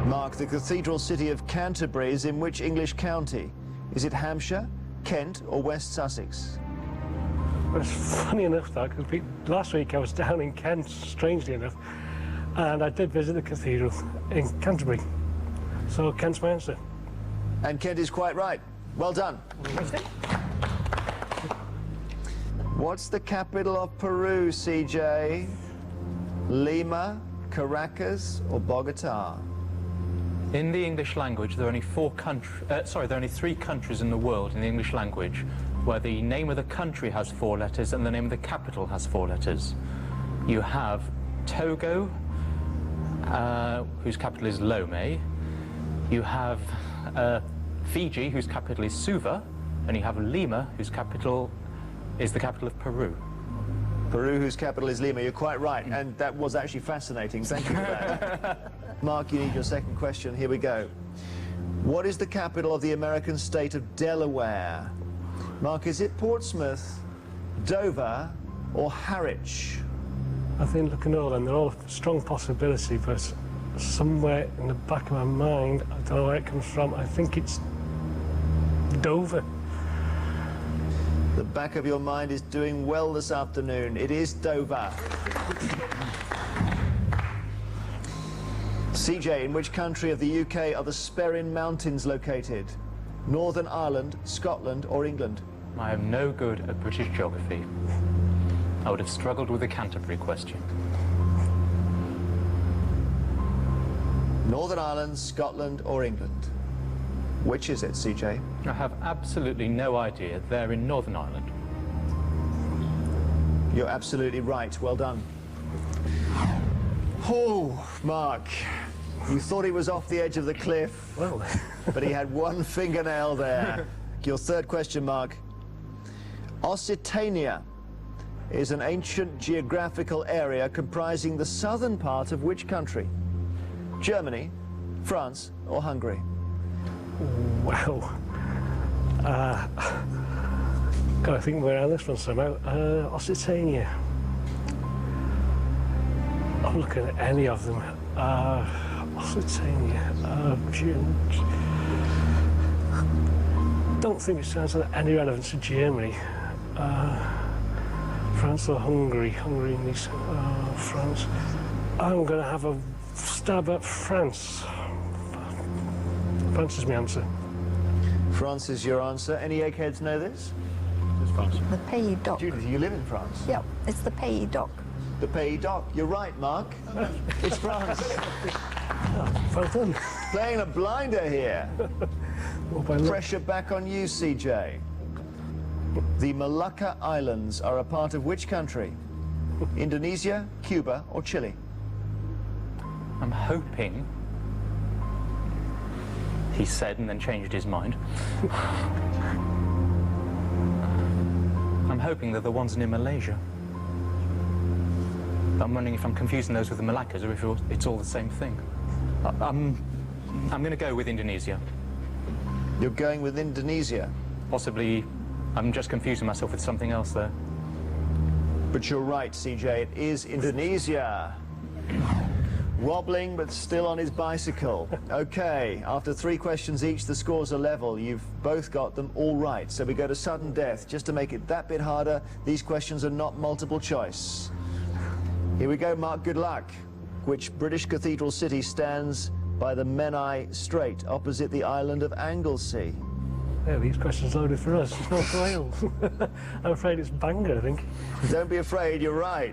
Mark, the cathedral city of Canterbury is in which English county? Is it Hampshire, Kent or West Sussex? Well, it's funny enough that, because last week I was down in Kent, strangely enough, and I did visit the cathedral in Canterbury. So Kent's my answer. And Kent is quite right. Well done. What's the capital of Peru, CJ? Lima, Caracas or Bogota? In the English language, there are only three countries in the world in the English language where the name of the country has 4 letters and the name of the capital has 4 letters. You have Togo, whose capital is Lomé. You have Fiji, whose capital is Suva, and you have Lima, whose capital is the capital of Peru. Peru, whose capital is Lima. You're quite right, and that was actually fascinating. Thank you for that. Mark, you need your second question. Here we go. What is the capital of the American state of Delaware? Mark, is it Portsmouth, Dover, or Harwich? I think, looking at all them, they're all a strong possibility, but somewhere in the back of my mind, I don't know where it comes from, I think it's Dover. The back of your mind is doing well this afternoon. It is Dover. CJ, in which country of the UK are the Sperrin Mountains located? Northern Ireland, Scotland or England? I am no good at British geography. I would have struggled with the Canterbury question. Northern Ireland, Scotland or England? Which is it, CJ? I have absolutely no idea. They're in Northern Ireland. You're absolutely right. Well done. Oh, Mark, you thought he was off the edge of the cliff, Well, but he had one fingernail there. Your third question, Mark. Occitania is an ancient geographical area comprising the southern part of which country? Germany, France or Hungary? wow. Gotta think around this one somehow. Occitania. I'm looking at any of them. Occitania. Don't think it sounds like any relevance to Germany. France or Hungary? Hungary, Nice, France. I'm going to have a stab at France. France is my answer. France is your answer. Any eggheads know this? It's France. The Pays d'Oc. Judith, you live in France. Yep, it's the Pays d'Oc. The Pays d'Oc. You're right, Mark. It's France. Well done. Playing a blinder here. Well, by luck. Pressure back on you, CJ. The Molucca Islands are a part of which country? Indonesia, Cuba or Chile? I'm hoping, he said and then changed his mind. I'm hoping they're the ones near Malaysia. I'm wondering if I'm confusing those with the Moluccas or if it's all the same thing. I'm going to go with Indonesia. You're going with Indonesia? Possibly, I'm just confusing myself with something else there. But you're right, CJ, it is Indonesia. Wobbling, but still on his bicycle. Okay, after 3 questions each, the scores are level. You've both got them all right. So we go to sudden death. Just to make it that bit harder, these questions are not multiple choice. Here we go, Mark, good luck. Which British cathedral city stands by the Menai Strait, opposite the island of Anglesey? Yeah, these questions loaded for us. It's North Wales. I'm afraid it's Bangor, I think. Don't be afraid, you're right.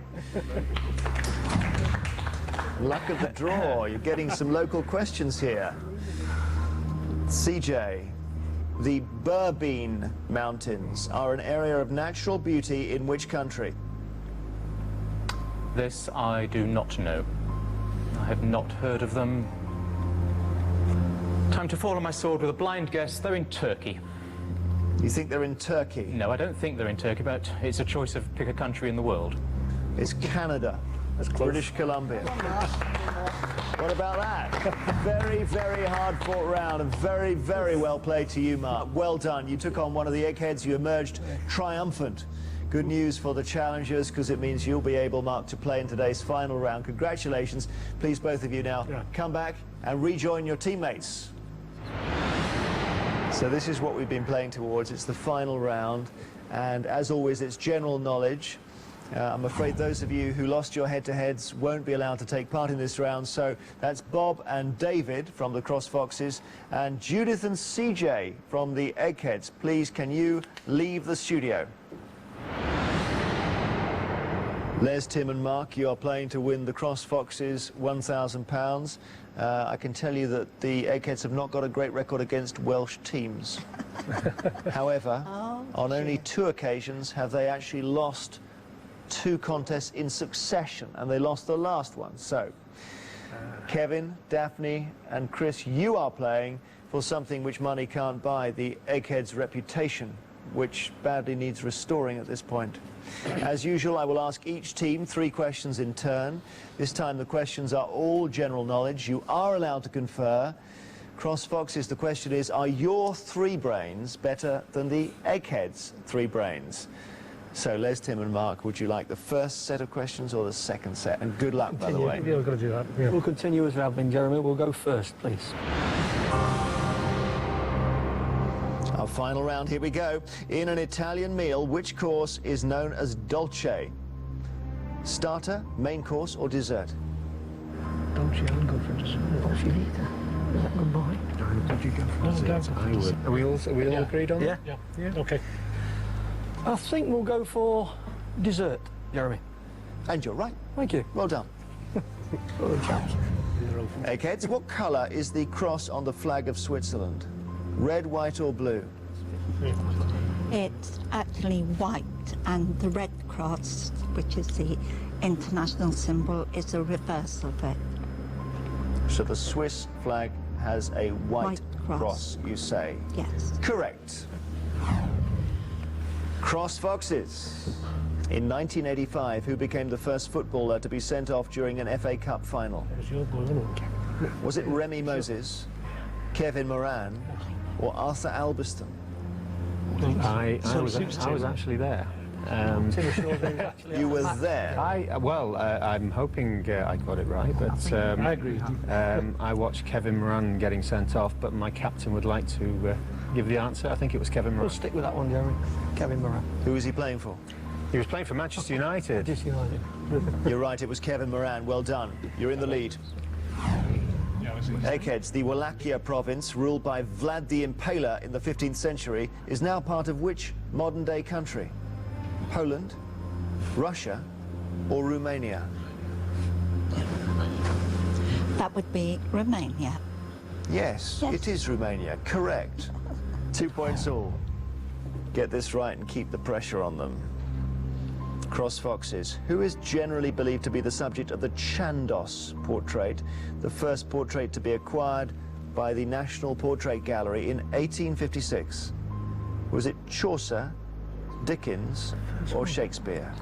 Luck of the draw. You're getting some local questions here. CJ, the Berbean Mountains are an area of natural beauty in which country? This I do not know. I have not heard of them. Time to fall on my sword with a blind guess. They're in Turkey. You think they're in Turkey? No, I don't think they're in Turkey, but it's a choice of pick a country in the world. It's Canada. That's close. British Columbia. What about that? Very, very hard fought round and very, very well played to you, Mark. Well done. You took on one of the eggheads. You emerged triumphant. Good news for the challengers, because it means you'll be able, Mark, to play in today's final round. Congratulations. Please, both of you now come back and rejoin your teammates. So this is what we've been playing towards. It's the final round, and as always, it's general knowledge. I'm afraid those of you who lost your head-to-heads won't be allowed to take part in this round. So that's Bob and David from the Cross Foxes and Judith and CJ from the Eggheads. Please, can you leave the studio? Les, Tim and Mark, you are playing to win the Cross Foxes £1,000. I can tell you that the Eggheads have not got a great record against Welsh teams. However, on only 2 occasions have they actually lost 2 contests in succession, and they lost the last one. So, Kevin, Daphne and Chris, you are playing for something which money can't buy, the Eggheads' reputation, which badly needs restoring at this point. As usual, I will ask each team 3 questions in turn. This time the questions are all general knowledge. You are allowed to confer. Cross Foxes, the question is, are your 3 brains better than the Eggheads' 3 brains? So, Les, Tim and Mark, would you like the first set of questions or the second set? And good luck, by the way. Yeah, we've got to do that. Yeah. We'll continue as we have been, Jeremy. We'll go first, please. Our final round, here we go. In an Italian meal, which course is known as dolce? Starter, main course or dessert? Dolce, I would go for dessert. What's your leader? Is that good boy? Would you go for dessert? I would. Are we all agreed on that? Yeah. Okay. I think we'll go for dessert, Jeremy. And you're right. Thank you. Well done. Well done, chaps. Eggheads, what colour is the cross on the flag of Switzerland? Red, white or blue? It's actually white, and the red cross, which is the international symbol, is the reverse of it. So the Swiss flag has a white cross, you say? Yes. Correct. Cross Foxes. In 1985, who became the first footballer to be sent off during an FA Cup final? There's your boy, isn't it? Was it Remy Moses, Kevin Moran, or Arthur Albiston? I was actually there. You were there? I'm hoping I got it right, but I agree. I watched Kevin Moran getting sent off, but my captain would like to give the answer. I think it was Kevin Moran. We'll stick with that one, Jeremy. Kevin Moran. Who was he playing for? He was playing for Manchester United. Manchester United. You're right, it was Kevin Moran. Well done. You're in the lead. Eggheads, the Wallachia province, ruled by Vlad the Impaler in the 15th century, is now part of which modern-day country? Poland, Russia, or Romania? That would be Romania. Yes, it is Romania. Correct. 2 points all. Get this right and keep the pressure on them. Cross Foxes, who is generally believed to be the subject of the Chandos portrait, the first portrait to be acquired by the National Portrait Gallery in 1856? Was it Chaucer, Dickens, or Shakespeare?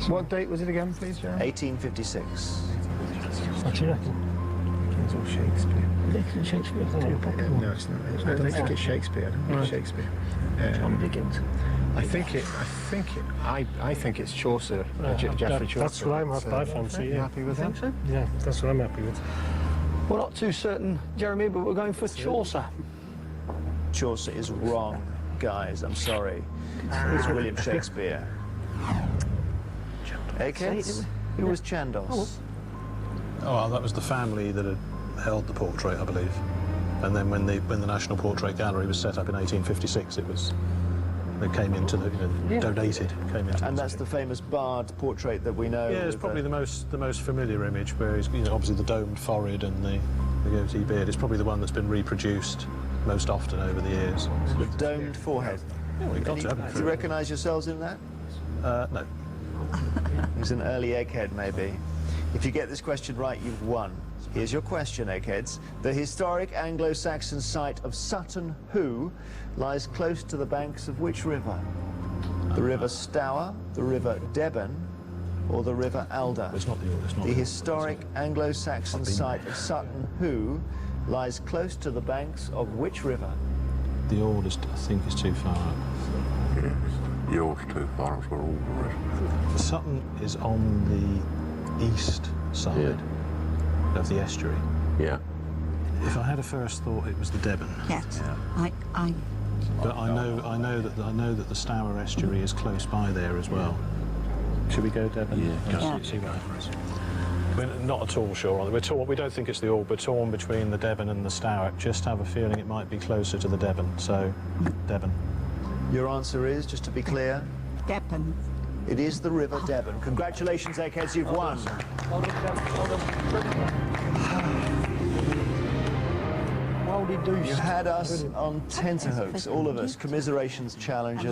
What date was it again, please, Jeremy? 1856. What do you reckon? Dickens or Shakespeare? Dickens, Shakespeare. No, it's not. I don't think it's Shakespeare. I don't think it's Shakespeare. John Dickens. I think it's Chaucer. Geoffrey Chaucer. That's what I fancy. You happy with that? So? Yeah, that's what I'm happy with. We're not too certain, Jeremy, but we're going for Chaucer. Chaucer is wrong, guys. I'm sorry. It's William Shakespeare. Eggheads? Who was Chandos? Oh, that was the family that had held the portrait, I believe. And then when the National Portrait Gallery was set up in 1856, they came into the, donated, came into. And that's the famous Bard portrait that we know. Yeah, it's probably the most familiar image, where he's, obviously the domed forehead and the goatee beard. It's probably the one that's been reproduced most often over the years. The domed forehead. Yeah, we've got to have it. Do you recognise yourselves in that? No. He's an early egghead, maybe. If you get this question right, you've won. Here's your question, Eggheads. The historic Anglo-Saxon site of Sutton Hoo lies close to the banks of which river? The River Stour, the River Deben, or the River Alder? It's not the historic Anglo-Saxon site of Sutton Hoo lies close to the banks of which river? The oldest, I think, is too far up. York's too far, that's where Albury is. Sutton is on the east side of the estuary. Yeah. If I had a first thought, it was the Devon. Yes, Yeah. But I know that the Stour estuary is close by there as well. Should we go Devon? Yeah. Just Yeah. see what happens. We're not at all sure on it. We're torn. We don't think it's the Orb. We're torn between the Devon and the Stour. Just have a feeling it might be closer to the Devon. So, Devon. Your answer is, just to be clear, Devon. it is the River Devon. Congratulations, Eggheads, you've won. Well, did do You had us on tenterhooks, all of us, commiserations challenges.